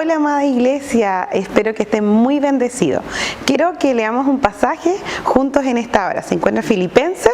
Hola amada iglesia, espero que estén muy bendecidos. Quiero que leamos un pasaje juntos en esta hora. Se encuentra en Filipenses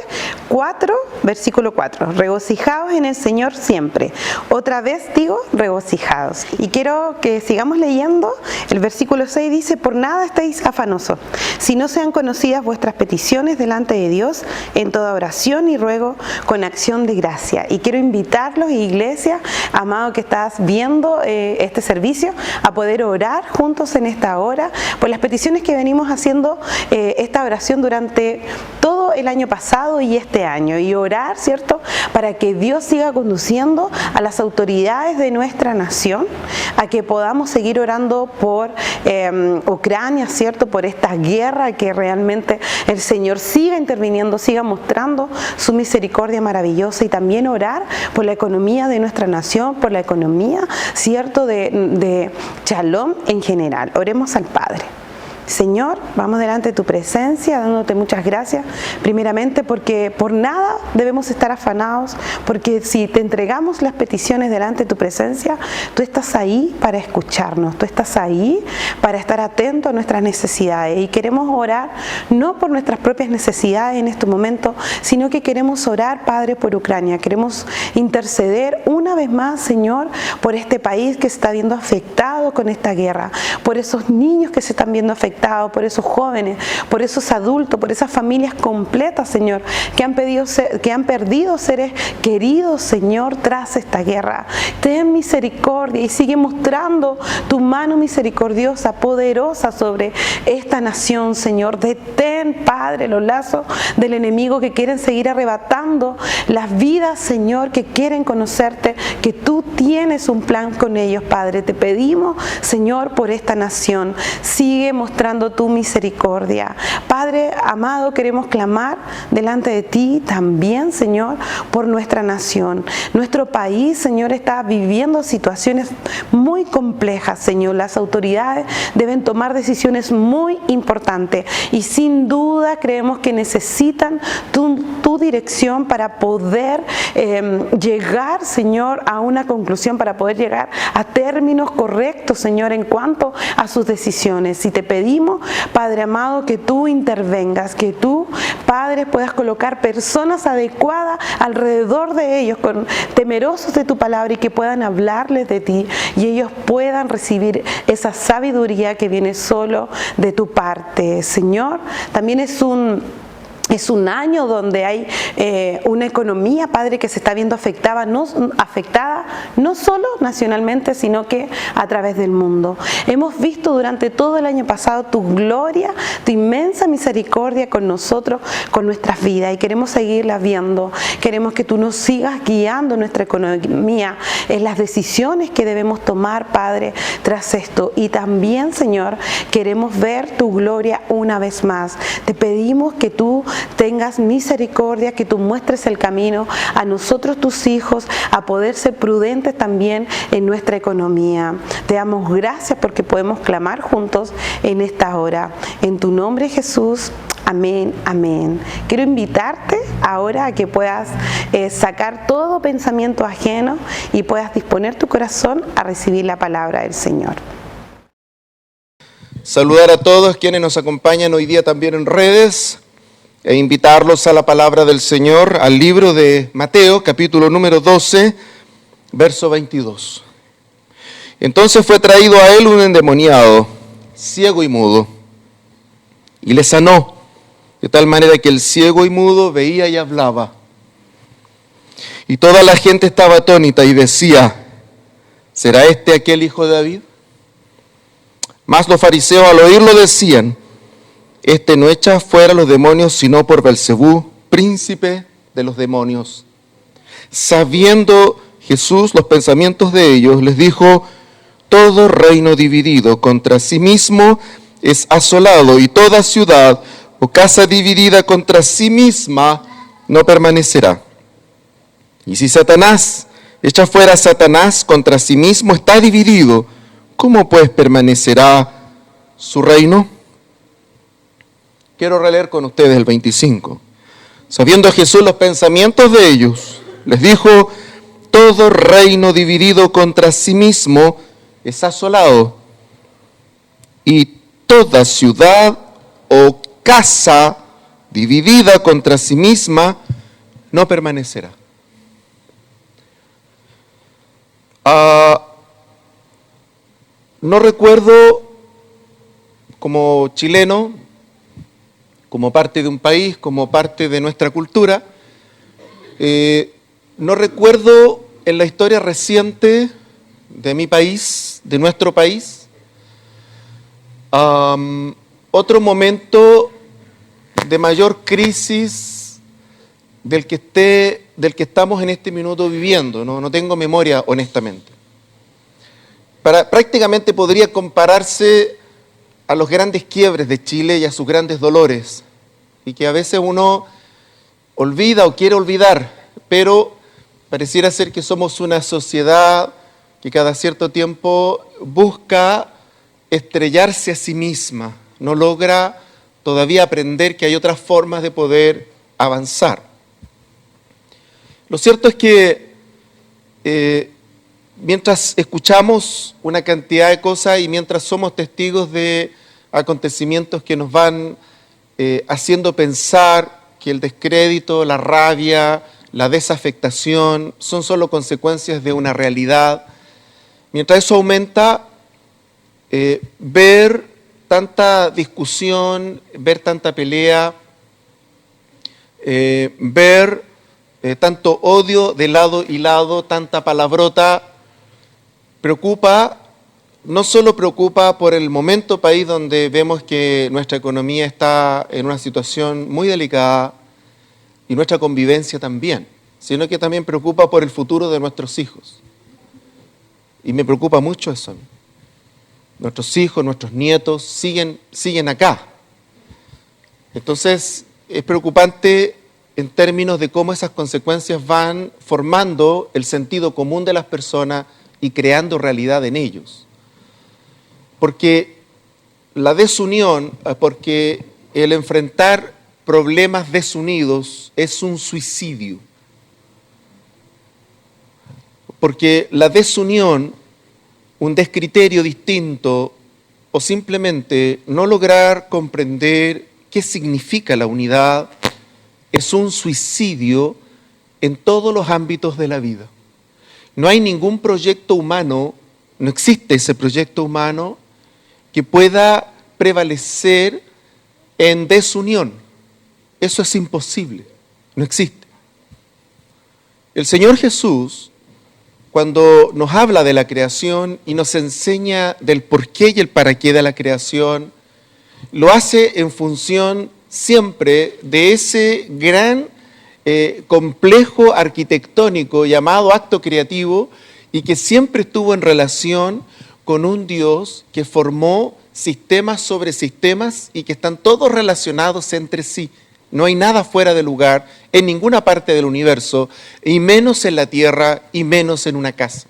4, versículo 4. Regocijaos en el Señor siempre. Otra vez digo, regocijaos. Y quiero que sigamos leyendo. El versículo 6 dice, por nada estéis afanosos, si no sean conocidas vuestras peticiones delante de Dios en toda oración y ruego con acción de gracia. Y quiero invitarlos, iglesia, amado que estás viendo este servicio, a poder orar juntos en esta hora por las peticiones que venimos haciendo esta oración durante todo el año pasado y este año, y orar, ¿cierto?, para que Dios siga conduciendo a las autoridades de nuestra nación, a que podamos seguir orando por Ucrania, ¿cierto?, por esta guerra, que realmente el Señor siga interviniendo, siga mostrando su misericordia maravillosa, y también orar por la economía de nuestra nación, por la economía, ¿cierto?, de Shalom en general. Oremos al Padre. Señor, vamos delante de tu presencia, dándote muchas gracias, primeramente porque por nada debemos estar afanados, porque si te entregamos las peticiones delante de tu presencia, tú estás ahí para escucharnos, tú estás ahí para estar atento a nuestras necesidades, y queremos orar no por nuestras propias necesidades en este momento, sino que queremos orar, Padre, por Ucrania. Queremos interceder una vez más, Señor, por este país que se está viendo afectado con esta guerra, por esos niños que se están viendo afectados, por esos jóvenes, por esos adultos, por esas familias completas, Señor, que han perdido seres queridos, Señor, tras esta guerra. Ten misericordia y sigue mostrando tu mano misericordiosa, poderosa sobre esta nación, Señor. Detén, Padre, los lazos del enemigo que quieren seguir arrebatando las vidas, Señor, que quieren conocerte, que tú tienes un plan con ellos, Padre. Te pedimos, Señor, por esta nación. Sigue mostrando tu misericordia. Padre amado, queremos clamar delante de ti también, Señor, por nuestra nación. Nuestro país, Señor, está viviendo situaciones muy complejas, Señor. Las autoridades deben tomar decisiones muy importantes, y sin duda creemos que necesitan tu dirección para poder llegar, Señor, a una conclusión, para poder llegar a términos correctos, Señor, en cuanto a sus decisiones. Y te pedimos, Padre amado, que tú intervengas, que tú, Padre, puedas colocar personas adecuadas alrededor de ellos, temerosos de tu palabra, y que puedan hablarles de ti, y ellos puedan recibir esa sabiduría que viene solo de tu parte. Señor, también es un año donde hay una economía, Padre, que se está viendo afectada no solo nacionalmente, sino que a través del mundo. Hemos visto durante todo el año pasado tu gloria, tu inmensa misericordia con nosotros, con nuestras vidas, y queremos seguirla viendo. Queremos que tú nos sigas guiando nuestra economía, en las decisiones que debemos tomar, Padre, tras esto. Y también, Señor, queremos ver tu gloria una vez más. Te pedimos que tú tengas misericordia, que tú muestres el camino a nosotros, tus hijos, a poder ser prudentes también en nuestra economía. Te damos gracias porque podemos clamar juntos en esta hora. En tu nombre, Jesús. Amén, amén. Quiero invitarte ahora a que puedas sacar todo pensamiento ajeno y puedas disponer tu corazón a recibir la palabra del Señor. Saludar a todos quienes nos acompañan hoy día también en redes, e invitarlos a la palabra del Señor, al libro de Mateo, capítulo número 12, verso 22. Entonces fue traído a él un endemoniado, ciego y mudo, y le sanó, de tal manera que el ciego y mudo veía y hablaba. Y toda la gente estaba atónita y decía, ¿será este aquel hijo de David? Mas los fariseos al oírlo decían, este no echa fuera los demonios sino por Belcebú, príncipe de los demonios. Sabiendo Jesús los pensamientos de ellos, les dijo, todo reino dividido contra sí mismo es asolado, y toda ciudad o casa dividida contra sí misma no permanecerá. Y si Satanás echa fuera a Satanás contra sí mismo, está dividido, ¿cómo pues permanecerá su reino? Quiero releer con ustedes el 25. Sabiendo Jesús los pensamientos de ellos, les dijo, todo reino dividido contra sí mismo es asolado, y toda ciudad o casa dividida contra sí misma no permanecerá. No recuerdo, como chileno, como parte de un país, como parte de nuestra cultura, no recuerdo en la historia reciente de mi país, de nuestro país, otro momento de mayor crisis del que estamos en este minuto viviendo. No tengo memoria, honestamente. Prácticamente podría compararse a los grandes quiebres de Chile y a sus grandes dolores, y que a veces uno olvida o quiere olvidar, pero pareciera ser que somos una sociedad que cada cierto tiempo busca estrellarse a sí misma, no logra todavía aprender que hay otras formas de poder avanzar. Lo cierto es que mientras escuchamos una cantidad de cosas y mientras somos testigos de acontecimientos que nos van haciendo pensar que el descrédito, la rabia, la desafectación son solo consecuencias de una realidad, mientras eso aumenta, ver tanta discusión, ver tanta pelea, ver tanto odio de lado y lado, tanta palabrota, preocupa. No solo preocupa por el momento país donde vemos que nuestra economía está en una situación muy delicada y nuestra convivencia también, sino que también preocupa por el futuro de nuestros hijos. Y me preocupa mucho eso. Nuestros hijos, nuestros nietos siguen acá. Entonces es preocupante en términos de cómo esas consecuencias van formando el sentido común de las personas y creando realidad en ellos. Porque la desunión, porque el enfrentar problemas desunidos es un suicidio. Porque la desunión, un descriterio distinto o simplemente no lograr comprender qué significa la unidad, es un suicidio en todos los ámbitos de la vida. No hay ningún proyecto humano, no existe ese proyecto humano que pueda prevalecer en desunión. Eso es imposible, no existe. El Señor Jesús, cuando nos habla de la creación y nos enseña del porqué y el para qué de la creación, lo hace en función siempre de ese gran complejo arquitectónico llamado acto creativo y que siempre estuvo en relación con un Dios que formó sistemas sobre sistemas y que están todos relacionados entre sí. No hay nada fuera de lugar en ninguna parte del universo, y menos en la tierra, y menos en una casa.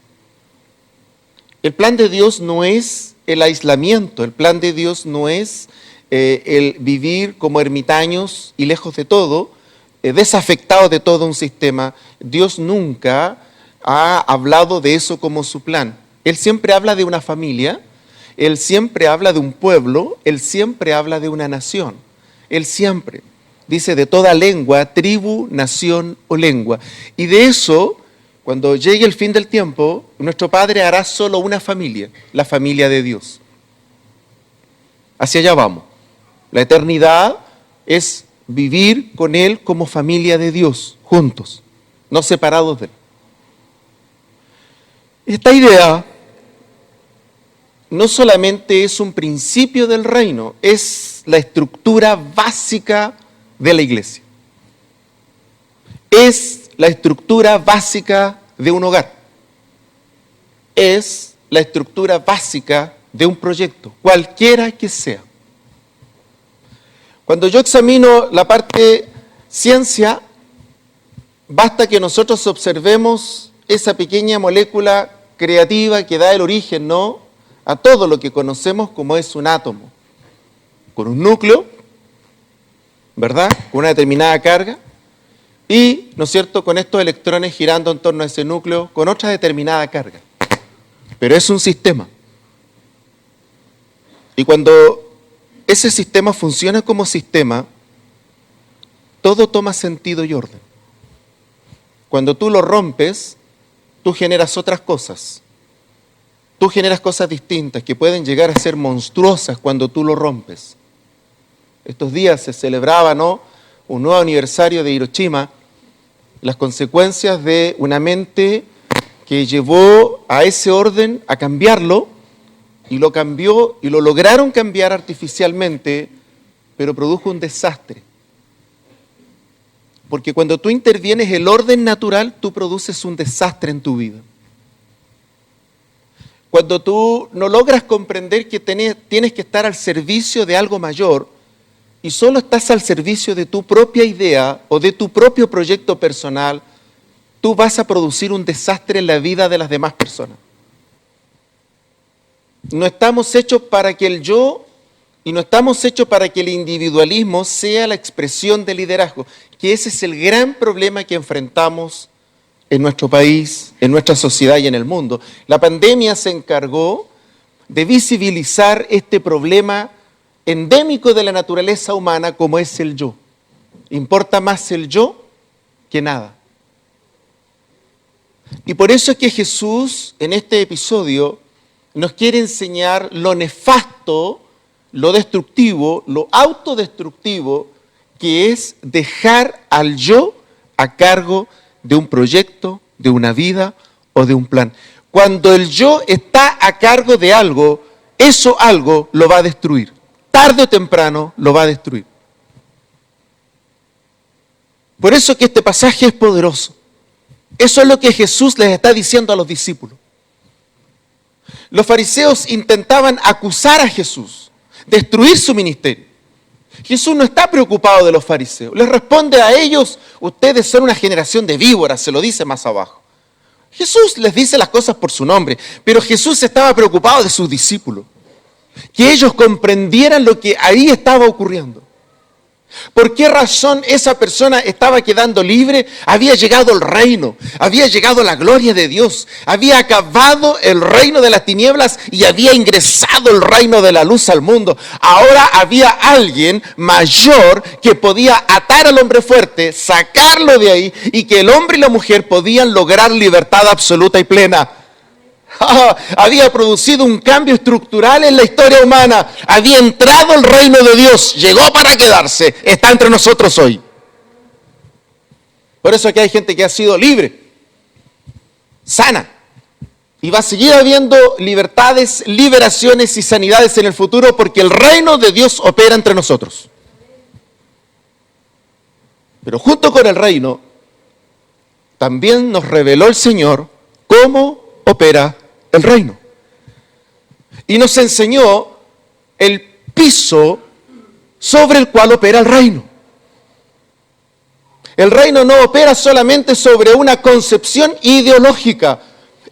El plan de Dios no es el aislamiento, el plan de Dios no es el vivir como ermitaños y lejos de todo, desafectados de todo un sistema. Dios nunca ha hablado de eso como su plan. Él siempre habla de una familia, Él siempre habla de un pueblo, Él siempre habla de una nación. Él siempre dice de toda lengua, tribu, nación o lengua. Y de eso, cuando llegue el fin del tiempo, nuestro Padre hará solo una familia, la familia de Dios. Hacia allá vamos. La eternidad es vivir con Él como familia de Dios, juntos, no separados de Él. Esta idea no solamente es un principio del reino, es la estructura básica de la iglesia. Es la estructura básica de un hogar. Es la estructura básica de un proyecto, cualquiera que sea. Cuando yo examino la parte ciencia, basta que nosotros observemos esa pequeña molécula creativa que da el origen, ¿no?, a todo lo que conocemos como es un átomo, con un núcleo, ¿verdad?, con una determinada carga, y, ¿no es cierto?, con estos electrones girando en torno a ese núcleo con otra determinada carga. Pero es un sistema. Y cuando ese sistema funciona como sistema, todo toma sentido y orden. Cuando tú lo rompes, tú generas otras cosas. Tú generas cosas distintas que pueden llegar a ser monstruosas cuando tú lo rompes. Estos días se celebraba, ¿no?, un nuevo aniversario de Hiroshima, las consecuencias de una mente que llevó a ese orden a cambiarlo, y lo cambió y lo lograron cambiar artificialmente, pero produjo un desastre. Porque cuando tú intervienes el orden natural, tú produces un desastre en tu vida. Cuando tú no logras comprender que tienes que estar al servicio de algo mayor y solo estás al servicio de tu propia idea o de tu propio proyecto personal, tú vas a producir un desastre en la vida de las demás personas. No estamos hechos para que el yo y no estamos hechos para que el individualismo sea la expresión del liderazgo, que ese es el gran problema que enfrentamos en nuestro país, en nuestra sociedad y en el mundo. La pandemia se encargó de visibilizar este problema endémico de la naturaleza humana como es el yo. Importa más el yo que nada. Y por eso es que Jesús en este episodio nos quiere enseñar lo nefasto, lo destructivo, lo autodestructivo que es dejar al yo a cargo de un proyecto, de una vida o de un plan. Cuando el yo está a cargo de algo, eso algo lo va a destruir. Tarde o temprano lo va a destruir. Por eso que este pasaje es poderoso. Eso es lo que Jesús les está diciendo a los discípulos. Los fariseos intentaban acusar a Jesús, destruir su ministerio. Jesús no está preocupado de los fariseos. Les responde a ellos: ustedes son una generación de víboras, se lo dice más abajo. Jesús les dice las cosas por su nombre, pero Jesús estaba preocupado de sus discípulos, que ellos comprendieran lo que ahí estaba ocurriendo. ¿Por qué razón esa persona estaba quedando libre? Había llegado el reino, había llegado la gloria de Dios, había acabado el reino de las tinieblas y había ingresado el reino de la luz al mundo. Ahora había alguien mayor que podía atar al hombre fuerte, sacarlo de ahí, y que el hombre y la mujer podían lograr libertad absoluta y plena. Había producido un cambio estructural en la historia humana. Había entrado el reino de Dios, llegó para quedarse, está entre nosotros hoy. Por eso aquí hay gente que ha sido libre, sana, y va a seguir habiendo libertades, liberaciones y sanidades en el futuro, porque el reino de Dios opera entre nosotros. Pero junto con el reino, también nos reveló el Señor cómo opera el reino. Y nos enseñó el piso sobre el cual opera el reino. El reino no opera solamente sobre una concepción ideológica.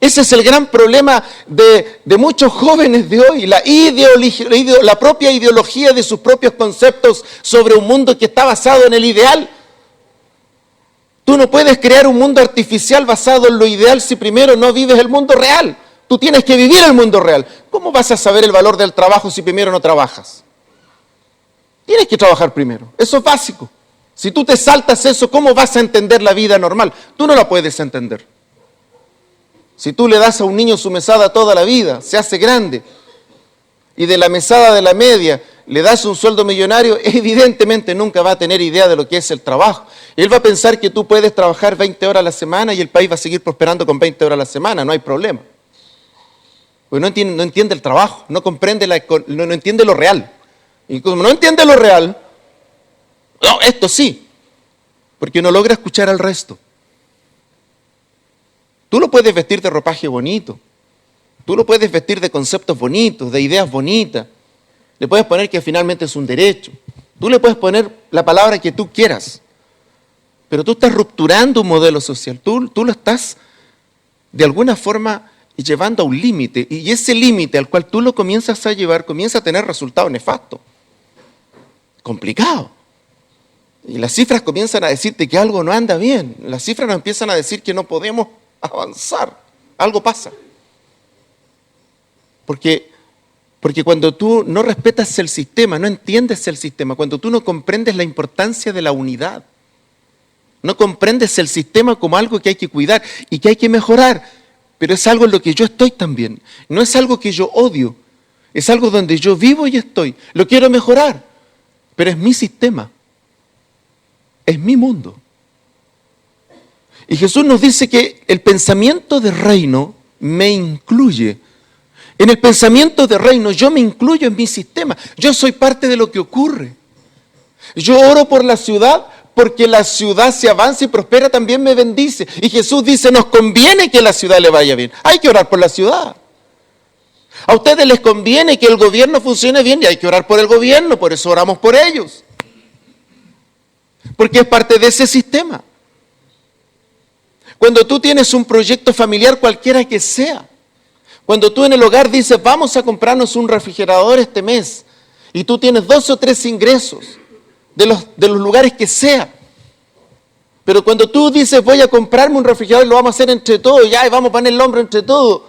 Ese es el gran problema de muchos jóvenes de hoy, la propia ideología de sus propios conceptos sobre un mundo que está basado en el ideal. Tú no puedes crear un mundo artificial basado en lo ideal si primero no vives el mundo real. Tú tienes que vivir el mundo real. ¿Cómo vas a saber el valor del trabajo si primero no trabajas? Tienes que trabajar primero. Eso es básico. Si tú te saltas eso, ¿cómo vas a entender la vida normal? Tú no la puedes entender. Si tú le das a un niño su mesada toda la vida, se hace grande, y de la mesada de la media le das un sueldo millonario, evidentemente nunca va a tener idea de lo que es el trabajo. Él va a pensar que tú puedes trabajar 20 horas a la semana y el país va a seguir prosperando con 20 horas a la semana, no hay problema. Porque no entiende el trabajo, no comprende, no entiende lo real. Y como no entiende lo real, no, esto sí, porque no logra escuchar al resto. Tú lo puedes vestir de ropaje bonito, tú lo puedes vestir de conceptos bonitos, de ideas bonitas, le puedes poner que finalmente es un derecho, tú le puedes poner la palabra que tú quieras, pero tú estás rupturando un modelo social, tú lo estás de alguna forma llevando a un límite, y ese límite al cual tú lo comienzas a llevar comienza a tener resultados nefastos, complicado. Y las cifras comienzan a decirte que algo no anda bien, las cifras nos empiezan a decir que no podemos avanzar, algo pasa. Porque Porque cuando tú no respetas el sistema, no entiendes el sistema, cuando tú no comprendes la importancia de la unidad, no comprendes el sistema como algo que hay que cuidar y que hay que mejorar, pero es algo en lo que yo estoy también. No es algo que yo odio, es algo donde yo vivo y estoy. Lo quiero mejorar, pero es mi sistema, es mi mundo. Y Jesús nos dice que el pensamiento de reino me incluye. En el pensamiento de reino yo me incluyo en mi sistema. Yo soy parte de lo que ocurre. Yo oro por la ciudad porque la ciudad se avanza y prospera, también me bendice. Y Jesús dice, nos conviene que la ciudad le vaya bien. Hay que orar por la ciudad. A ustedes les conviene que el gobierno funcione bien y hay que orar por el gobierno, por eso oramos por ellos. Porque es parte de ese sistema. Cuando tú tienes un proyecto familiar cualquiera que sea, cuando tú en el hogar dices, vamos a comprarnos un refrigerador este mes, y tú tienes 2 o 3 ingresos de los lugares que sea, pero cuando tú dices, voy a comprarme un refrigerador, lo vamos a hacer entre todos, ya, y vamos a poner el hombro entre todos,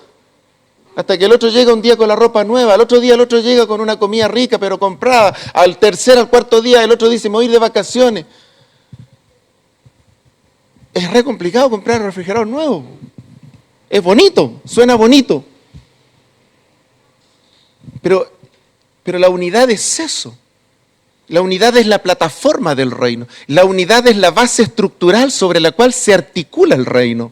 hasta que el otro llega un día con la ropa nueva, al otro día el otro llega con una comida rica, pero comprada, al tercer, al cuarto día el otro dice, me voy a ir de vacaciones. Es re complicado comprar un refrigerador nuevo. Es bonito, suena bonito. Pero la unidad es eso. La unidad es la plataforma del reino. La unidad es la base estructural sobre la cual se articula el reino.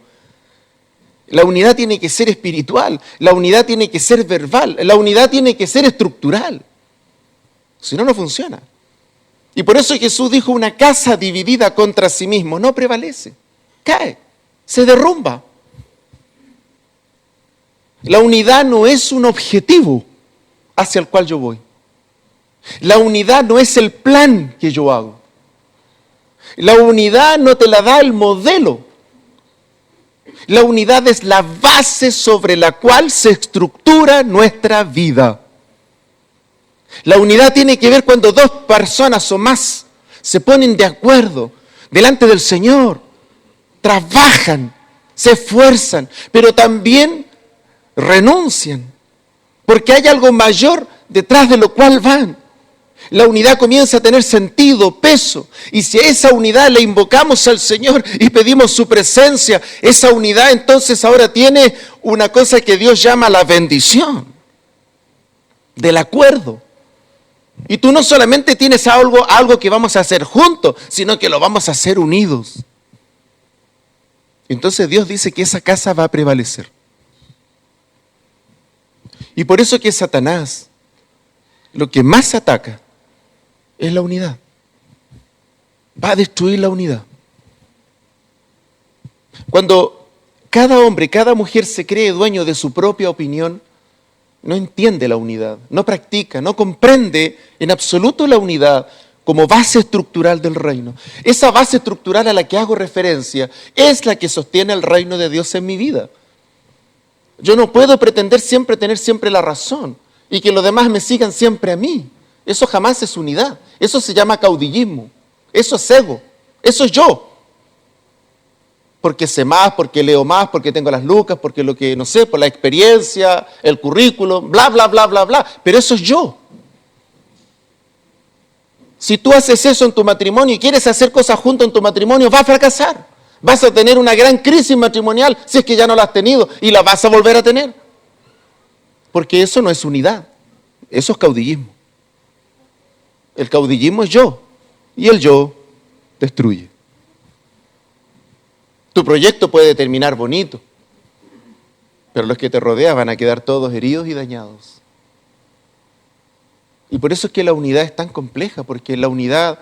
La unidad tiene que ser espiritual. La unidad tiene que ser verbal. La unidad tiene que ser estructural. Si no, no funciona. Y por eso Jesús dijo, una casa dividida contra sí mismo no prevalece. Cae, se derrumba. La unidad no es un objetivo hacia el cual yo voy. La unidad no es el plan que yo hago. La unidad no te la da el modelo. La unidad es la base sobre la cual se estructura nuestra vida. La unidad tiene que ver cuando 2 personas o más se ponen de acuerdo delante del Señor, trabajan, se esfuerzan, pero también renuncian, porque hay algo mayor detrás de lo cual van. La unidad comienza a tener sentido, peso, y si a esa unidad le invocamos al Señor y pedimos su presencia, esa unidad entonces ahora tiene una cosa que Dios llama la bendición del acuerdo. Y tú no solamente tienes algo que vamos a hacer juntos, sino que lo vamos a hacer unidos. Entonces Dios dice que esa casa va a prevalecer. Y por eso que Satanás lo que más ataca es la unidad. Va a destruir la unidad. Cuando cada hombre, cada mujer se cree dueño de su propia opinión, no entiende la unidad, no practica, no comprende en absoluto la unidad como base estructural del reino. Esa base estructural a la que hago referencia es la que sostiene el reino de Dios en mi vida. Yo no puedo pretender tener siempre la razón y que los demás me sigan siempre a mí. Eso jamás es unidad. Eso se llama caudillismo. Eso es ego. Eso es yo. Porque sé más, porque leo más, porque tengo las lucas, porque lo que, no sé, por la experiencia, el currículum, bla, bla, bla, bla, bla. Pero eso es yo. Si tú haces eso en tu matrimonio y quieres hacer cosas juntos en tu matrimonio, va a fracasar. Vas a tener una gran crisis matrimonial si es que ya no la has tenido y la vas a volver a tener. Porque eso no es unidad, eso es caudillismo. El caudillismo es yo y el yo destruye. Tu proyecto puede terminar bonito, pero los que te rodean van a quedar todos heridos y dañados. Y por eso es que la unidad es tan compleja, porque en la unidad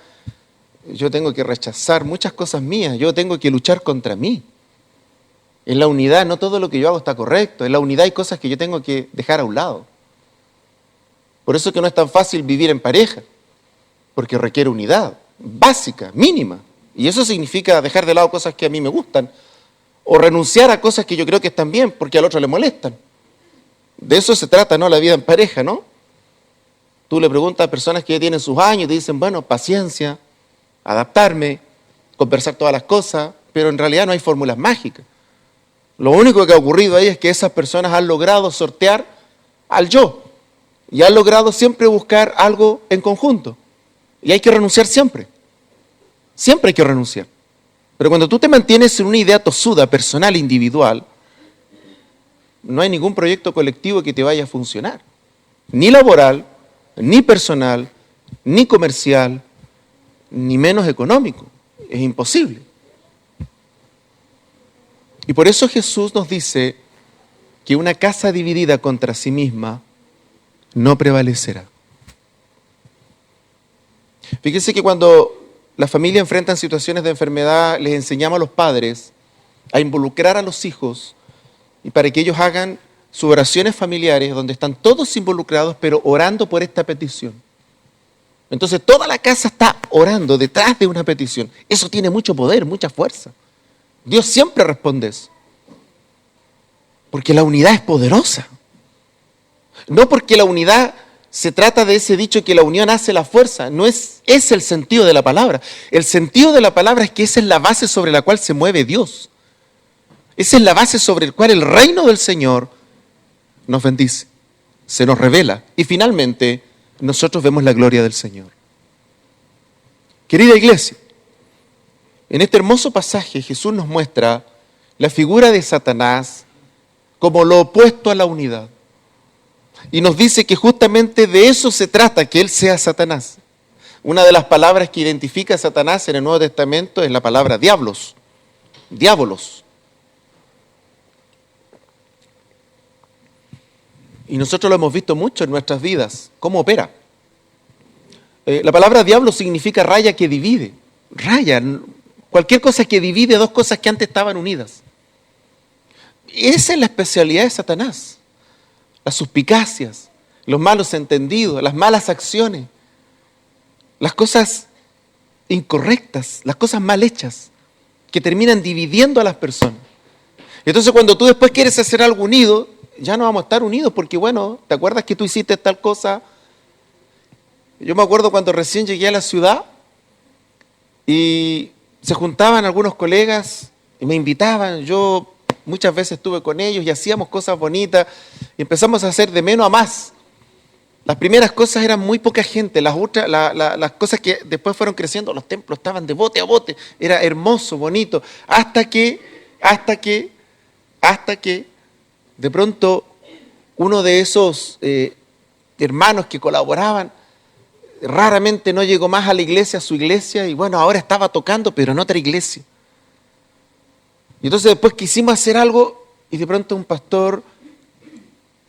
yo tengo que rechazar muchas cosas mías, yo tengo que luchar contra mí. En la unidad no todo lo que yo hago está correcto, en la unidad hay cosas que yo tengo que dejar a un lado. Por eso es que no es tan fácil vivir en pareja, porque requiere unidad básica, mínima. Y eso significa dejar de lado cosas que a mí me gustan, o renunciar a cosas que yo creo que están bien, porque al otro le molestan. De eso se trata, ¿no? La vida en pareja, ¿no? Tú le preguntas a personas que ya tienen sus años y te dicen, bueno, paciencia, adaptarme, conversar todas las cosas, pero en realidad no hay fórmulas mágicas. Lo único que ha ocurrido ahí es que esas personas han logrado sortear al yo. y han logrado siempre buscar algo en conjunto. Y hay que renunciar siempre. Siempre hay que renunciar. Pero cuando tú te mantienes en una idea tosuda, personal, individual, no hay ningún proyecto colectivo que te vaya a funcionar. Ni laboral, ni personal, ni comercial, ni menos económico. Es imposible. Y por eso Jesús nos dice que una casa dividida contra sí misma no prevalecerá. Fíjense que cuando las familias enfrentan situaciones de enfermedad, les enseñamos a los padres a involucrar a los hijos y para que ellos hagan sus oraciones familiares donde están todos involucrados, pero orando por esta petición. Entonces toda la casa está orando detrás de una petición. Eso tiene mucho poder, mucha fuerza. Dios siempre responde eso. Porque la unidad es poderosa. No porque la unidad se trata de ese dicho que la unión hace la fuerza. No es el sentido de la palabra. El sentido de la palabra es que esa es la base sobre la cual se mueve Dios. Esa es la base sobre la cual el reino del Señor nos bendice, se nos revela y finalmente nosotros vemos la gloria del Señor. Querida iglesia, en este hermoso pasaje Jesús nos muestra la figura de Satanás como lo opuesto a la unidad. Y nos dice que justamente de eso se trata, que él sea Satanás. Una de las palabras que identifica a Satanás en el Nuevo Testamento es la palabra diablos, diabolos. Y nosotros lo hemos visto mucho en nuestras vidas, cómo opera. La palabra diablo significa raya que divide. Raya, cualquier cosa que divide dos cosas que antes estaban unidas. Esa es la especialidad de Satanás. Las suspicacias, los malos entendidos, las malas acciones, las cosas incorrectas, las cosas mal hechas, que terminan dividiendo a las personas. Entonces cuando tú después quieres hacer algo unido, ya no vamos a estar unidos porque bueno, ¿te acuerdas que tú hiciste tal cosa? Yo me acuerdo cuando recién llegué a la ciudad y se juntaban algunos colegas y me invitaban, yo muchas veces estuve con ellos y hacíamos cosas bonitas y empezamos a hacer de menos a más. Las primeras cosas eran muy poca gente, las otras, las cosas que después fueron creciendo, los templos estaban de bote a bote, era hermoso, bonito, hasta que de pronto uno de esos hermanos que colaboraban raramente no llegó más a la iglesia, a su iglesia, y bueno, ahora estaba tocando, pero en otra iglesia. Y entonces después quisimos hacer algo, y de pronto un pastor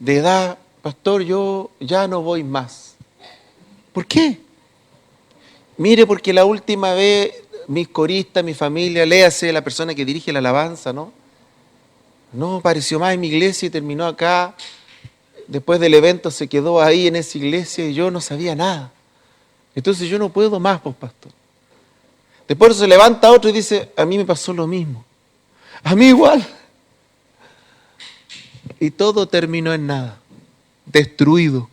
de edad, pastor, yo ya no voy más. ¿Por qué? Mire, porque la última vez mis coristas, mi familia, léase la persona que dirige la alabanza, ¿no? No apareció más en mi iglesia y terminó acá. Después del evento se quedó ahí en esa iglesia y yo no sabía nada. Entonces yo no puedo más, pues, pastor. Después se levanta otro y dice, a mí me pasó lo mismo. A mí igual. Y todo terminó en nada. Destruido.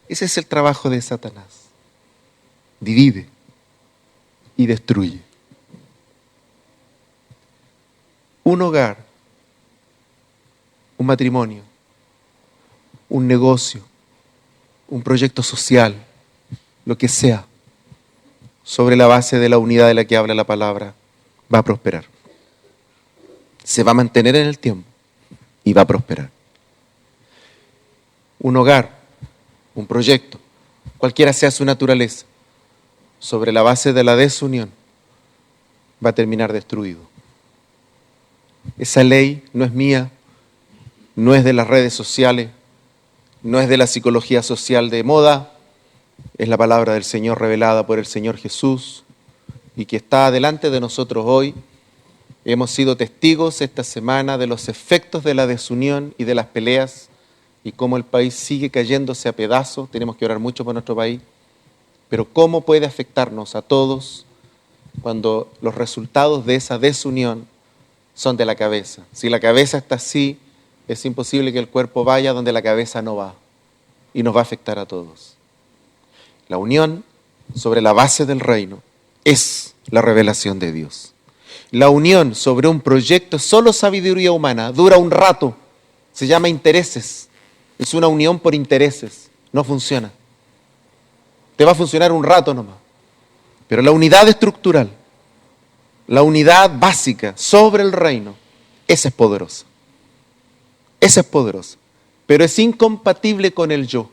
Ese es el trabajo de Satanás. Divide y destruye. Un hogar, un matrimonio, un negocio, un proyecto social, lo que sea, sobre la base de la unidad de la que habla la palabra, va a prosperar. Se va a mantener en el tiempo y va a prosperar. Un hogar, un proyecto, cualquiera sea su naturaleza, sobre la base de la desunión, va a terminar destruido. Esa ley no es mía, no es de las redes sociales, no es de la psicología social de moda, es la palabra del Señor revelada por el Señor Jesús y que está delante de nosotros hoy. Hemos sido testigos esta semana de los efectos de la desunión y de las peleas y cómo el país sigue cayéndose a pedazos. Tenemos que orar mucho por nuestro país, pero cómo puede afectarnos a todos cuando los resultados de esa desunión son de la cabeza. Si la cabeza está así, es imposible que el cuerpo vaya donde la cabeza no va y nos va a afectar a todos. La unión sobre la base del reino es la revelación de Dios. La unión sobre un proyecto es solo sabiduría humana, dura un rato, se llama intereses. Es una unión por intereses. No funciona. Te va a funcionar un rato nomás. Pero la unidad estructural, la unidad básica sobre el reino, esa es poderosa. Esa es poderosa. Pero es incompatible con el yo,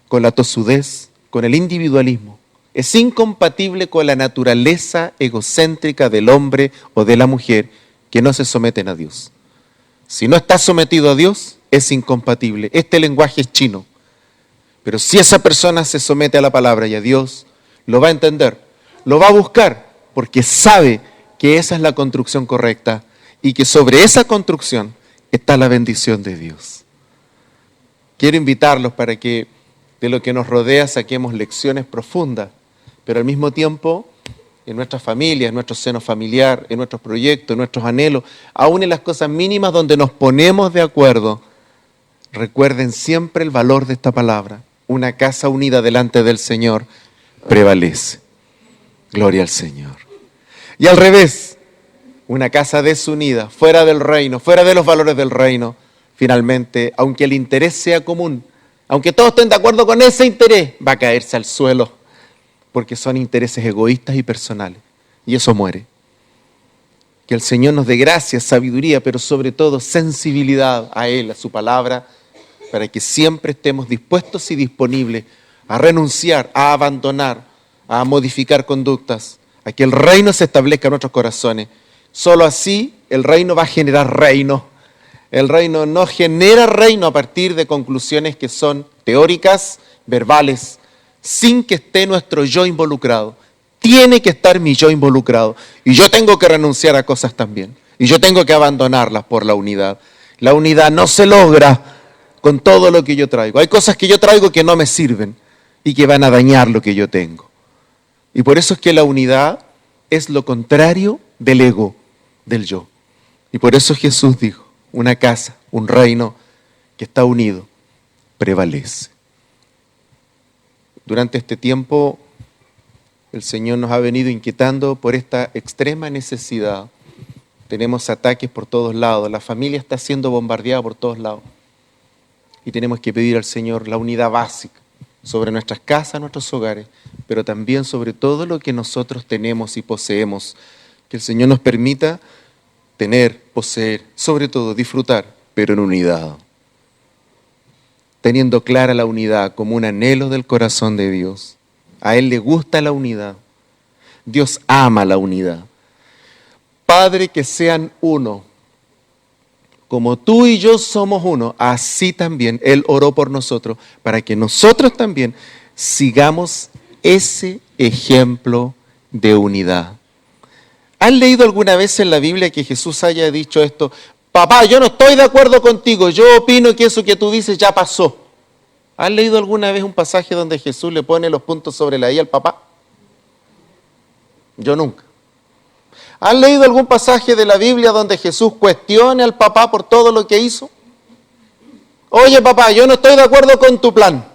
con la tosudez, con el individualismo. Es incompatible con la naturaleza egocéntrica del hombre o de la mujer que no se someten a Dios. Si no estás sometido a Dios, es incompatible. Este lenguaje es chino. Pero si esa persona se somete a la palabra y a Dios, lo va a entender, lo va a buscar, porque sabe que esa es la construcción correcta y que sobre esa construcción está la bendición de Dios. Quiero invitarlos para que de lo que nos rodea saquemos lecciones profundas, pero al mismo tiempo en nuestra familia, en nuestro seno familiar, en nuestros proyectos, en nuestros anhelos, aún en las cosas mínimas donde nos ponemos de acuerdo, recuerden siempre el valor de esta palabra. Una casa unida delante del Señor prevalece. Gloria al Señor. Y al revés, una casa desunida, fuera del reino, fuera de los valores del reino, finalmente, aunque el interés sea común, aunque todos estén de acuerdo con ese interés, va a caerse al suelo, porque son intereses egoístas y personales, y eso muere. Que el Señor nos dé gracia, sabiduría, pero sobre todo sensibilidad a Él, a su palabra, para que siempre estemos dispuestos y disponibles a renunciar, a abandonar, a modificar conductas, a que el reino se establezca en nuestros corazones. Solo así el reino va a generar reino. El reino no genera reino a partir de conclusiones que son teóricas, verbales, sin que esté nuestro yo involucrado. Tiene que estar mi yo involucrado. Y yo tengo que renunciar a cosas también. Y yo tengo que abandonarlas por la unidad. La unidad no se logra con todo lo que yo traigo. Hay cosas que yo traigo que no me sirven y que van a dañar lo que yo tengo. Y por eso es que la unidad es lo contrario del ego, del yo. Y por eso Jesús dijo, una casa, un reino que está unido, prevalece. Durante este tiempo, el Señor nos ha venido inquietando por esta extrema necesidad. Tenemos ataques por todos lados, la familia está siendo bombardeada por todos lados. Y tenemos que pedir al Señor la unidad básica sobre nuestras casas, nuestros hogares, pero también sobre todo lo que nosotros tenemos y poseemos. Que el Señor nos permita tener, poseer, sobre todo disfrutar, pero en unidad. Teniendo clara la unidad como un anhelo del corazón de Dios. A Él le gusta la unidad. Dios ama la unidad. Padre, que sean uno. Como tú y yo somos uno, así también Él oró por nosotros, para que nosotros también sigamos ese ejemplo de unidad. ¿Han leído alguna vez en la Biblia que Jesús haya dicho esto? Papá, yo no estoy de acuerdo contigo, yo opino que eso que tú dices ya pasó. ¿Han leído alguna vez un pasaje donde Jesús le pone los puntos sobre la i al papá? Yo nunca. ¿Han leído algún pasaje de la Biblia donde Jesús cuestione al papá por todo lo que hizo? Oye, papá, yo no estoy de acuerdo con tu plan.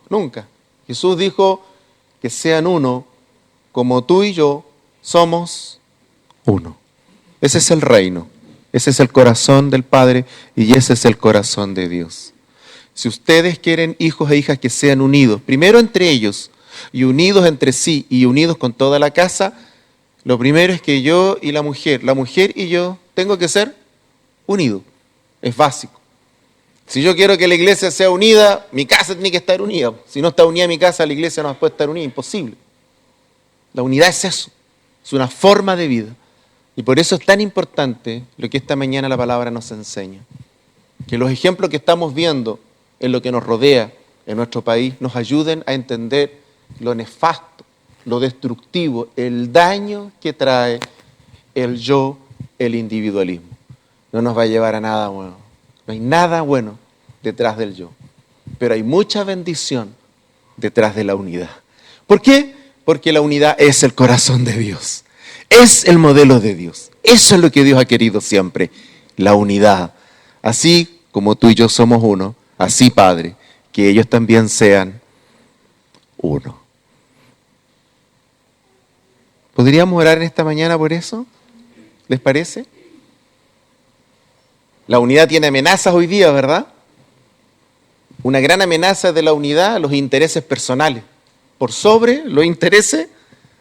Nunca. Jesús dijo que sean uno, como tú y yo somos uno. Ese es el reino, ese es el corazón del Padre y ese es el corazón de Dios. Si ustedes quieren hijos e hijas que sean unidos, primero entre ellos y unidos entre sí y unidos con toda la casa, lo primero es que yo y la mujer y yo, tengo que ser unidos. Es básico. Si yo quiero que la iglesia sea unida, mi casa tiene que estar unida. Si no está unida mi casa, la iglesia no puede estar unida, imposible. La unidad es eso, es una forma de vida. Y por eso es tan importante lo que esta mañana la palabra nos enseña. Que los ejemplos que estamos viendo en lo que nos rodea, en nuestro país, nos ayuden a entender lo nefasto, lo destructivo, el daño que trae el yo, el individualismo. No nos va a llevar a nada bueno. No hay nada bueno detrás del yo. Pero hay mucha bendición detrás de la unidad. ¿Por qué? Porque la unidad es el corazón de Dios. Es el modelo de Dios. Eso es lo que Dios ha querido siempre. La unidad. Así como tú y yo somos uno, así, Padre, que ellos también sean uno. ¿Podríamos orar en esta mañana por eso? ¿Les parece? La unidad tiene amenazas hoy día, ¿verdad? Una gran amenaza de la unidad, los intereses personales, por sobre los intereses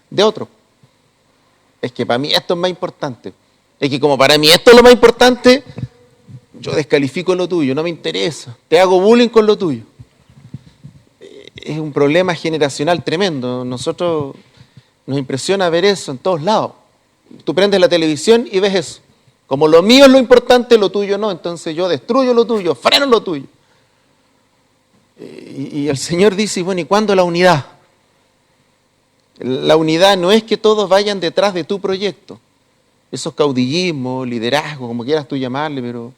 de otros. Es que para mí esto es más importante. Es que como para mí esto es lo más importante, yo descalifico lo tuyo, no me interesa. Te hago bullying con lo tuyo. Es un problema generacional tremendo. Nosotros nos impresiona ver eso en todos lados. Tú prendes la televisión y ves eso. Como lo mío es lo importante, lo tuyo no. Entonces yo destruyo lo tuyo, freno lo tuyo. Y el Señor dice, bueno, ¿y cuándo la unidad? La unidad no es que todos vayan detrás de tu proyecto. Eso es caudillismo, liderazgo, como quieras tú llamarle, pero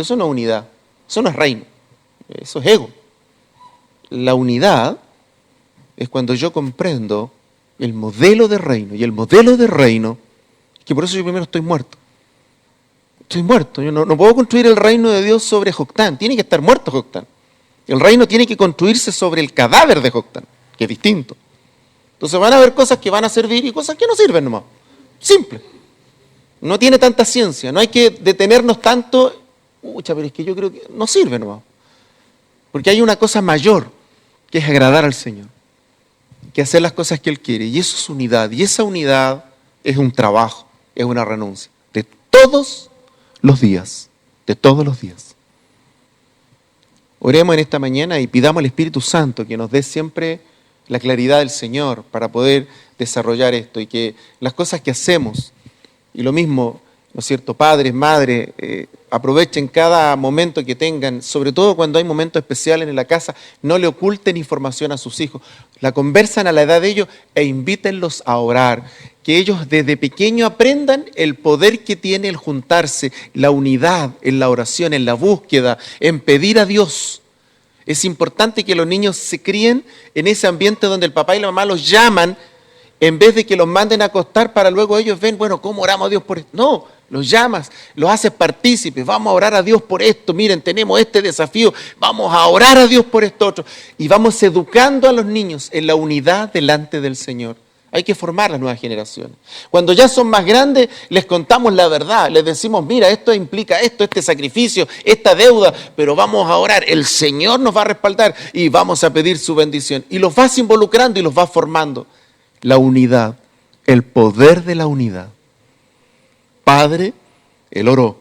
eso no es unidad, eso no es reino, eso es ego. La unidad es cuando yo comprendo el modelo de reino, y el modelo de reino, que por eso yo primero estoy muerto. Estoy muerto, yo no puedo construir el reino de Dios sobre Joctán, tiene que estar muerto Joctán. El reino tiene que construirse sobre el cadáver de Joctán, que es distinto. Entonces van a haber cosas que van a servir y cosas que no sirven nomás. Simple. No tiene tanta ciencia, no hay que detenernos tanto. Pero es que yo creo que no sirve nomás. Porque hay una cosa mayor, que es agradar al Señor, que hacer las cosas que Él quiere. Y eso es unidad. Y esa unidad es un trabajo, es una renuncia. De todos los días, de todos los días. Oremos en esta mañana y pidamos al Espíritu Santo que nos dé siempre la claridad del Señor para poder desarrollar esto y que las cosas que hacemos, y lo mismo, ¿no es cierto?, padres, madres, aprovechen cada momento que tengan, sobre todo cuando hay momentos especiales en la casa, no le oculten información a sus hijos, la conversan a la edad de ellos e invítenlos a orar, que ellos desde pequeño aprendan el poder que tiene el juntarse, la unidad en la oración, en la búsqueda, en pedir a Dios. Es importante que los niños se críen en ese ambiente donde el papá y la mamá los llaman, en vez de que los manden a acostar para luego ellos ven, bueno, ¿cómo oramos a Dios por esto? No, los llamas, los haces partícipes, vamos a orar a Dios por esto, miren, tenemos este desafío, vamos a orar a Dios por esto otro. Y vamos educando a los niños en la unidad delante del Señor. Hay que formar las nuevas generaciones. Cuando ya son más grandes, les contamos la verdad, les decimos, mira, esto implica esto, este sacrificio, esta deuda, pero vamos a orar, el Señor nos va a respaldar y vamos a pedir su bendición. Y los vas involucrando y los vas formando. La unidad, el poder de la unidad. Padre, Él oró,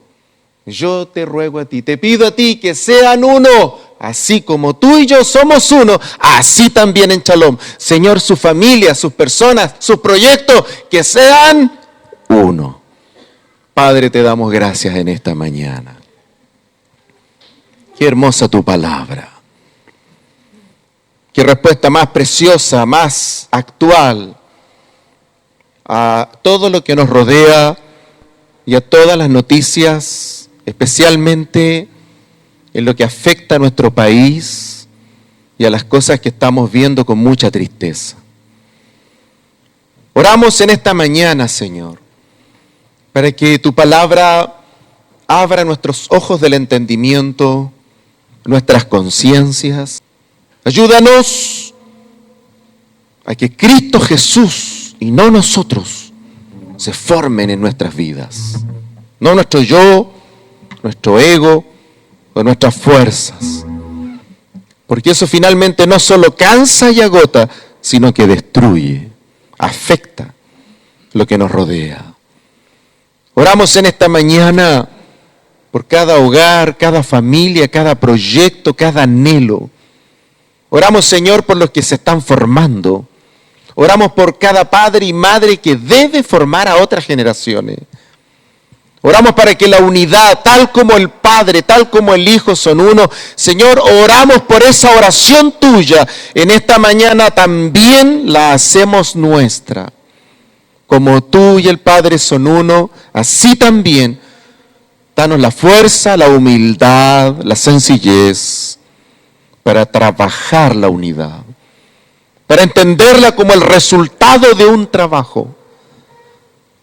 yo te ruego a ti, te pido a ti que sean uno, así como tú y yo somos uno, así también en Shalom. Señor, su familia, sus personas, sus proyectos, que sean uno. Padre, te damos gracias en esta mañana. Qué hermosa tu palabra. Qué respuesta más preciosa, más actual a todo lo que nos rodea y a todas las noticias, especialmente en lo que afecta a nuestro país y a las cosas que estamos viendo con mucha tristeza. Oramos en esta mañana, Señor, para que tu palabra abra nuestros ojos del entendimiento, nuestras conciencias. Ayúdanos a que Cristo Jesús y no nosotros se formen en nuestras vidas. No nuestro yo, nuestro ego o nuestras fuerzas. Porque eso finalmente no solo cansa y agota, sino que destruye, afecta lo que nos rodea. Oramos en esta mañana por cada hogar, cada familia, cada proyecto, cada anhelo. Oramos, Señor, por los que se están formando. Oramos por cada padre y madre que debe formar a otras generaciones. Oramos para que la unidad, tal como el Padre, tal como el Hijo son uno. Señor, oramos por esa oración tuya. En esta mañana también la hacemos nuestra. Como tú y el Padre son uno, así también, danos la fuerza, la humildad, la sencillez para trabajar la unidad, para entenderla como el resultado de un trabajo.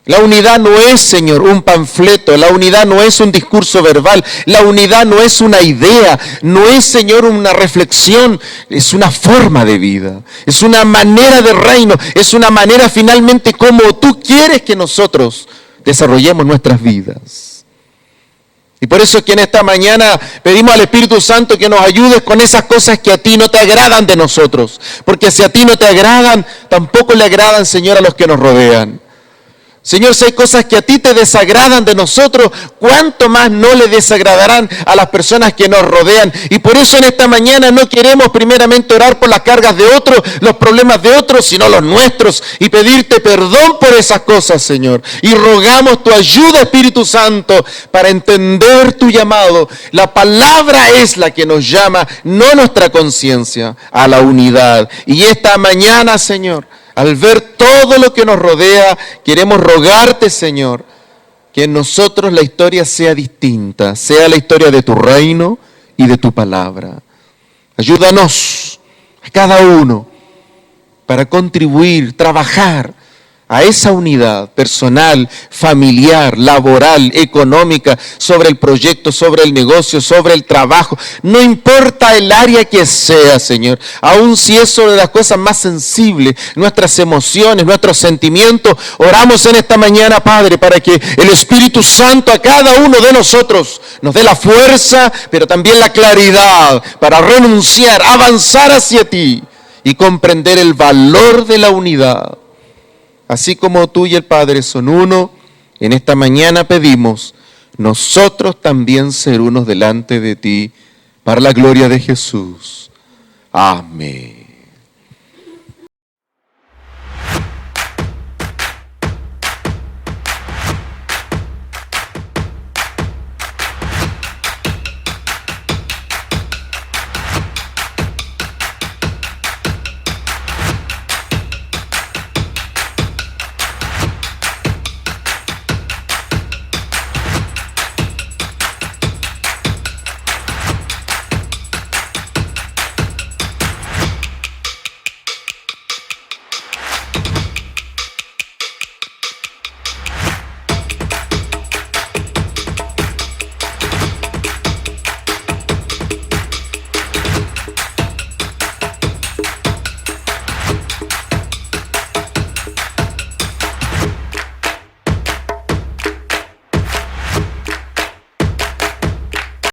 La unidad no es, Señor, un panfleto, la unidad no es un discurso verbal, la unidad no es una idea, no es, Señor, una reflexión, es una forma de vida, es una manera de reino, es una manera finalmente como tú quieres que nosotros desarrollemos nuestras vidas. Y por eso es que en esta mañana pedimos al Espíritu Santo que nos ayudes con esas cosas que a ti no te agradan de nosotros. Porque si a ti no te agradan, tampoco le agradan, Señor, a los que nos rodean. Señor, si hay cosas que a ti te desagradan de nosotros, ¿cuánto más no le desagradarán a las personas que nos rodean? Y por eso en esta mañana no queremos primeramente orar por las cargas de otros, los problemas de otros, sino los nuestros, y pedirte perdón por esas cosas, Señor. Y rogamos tu ayuda, Espíritu Santo, para entender tu llamado. La palabra es la que nos llama, no nuestra conciencia, a la unidad. Y esta mañana, Señor, al ver todo lo que nos rodea, queremos rogarte, Señor, que en nosotros la historia sea distinta, sea la historia de tu reino y de tu palabra. Ayúdanos a cada uno para contribuir, trabajar a esa unidad personal, familiar, laboral, económica, sobre el proyecto, sobre el negocio, sobre el trabajo. No importa el área que sea, Señor, aun si es sobre las cosas más sensibles, nuestras emociones, nuestros sentimientos. Oramos en esta mañana, Padre, para que el Espíritu Santo a cada uno de nosotros nos dé la fuerza, pero también la claridad para renunciar, avanzar hacia ti y comprender el valor de la unidad. Así como tú y el Padre son uno, en esta mañana pedimos nosotros también ser unos delante de ti, para la gloria de Jesús. Amén.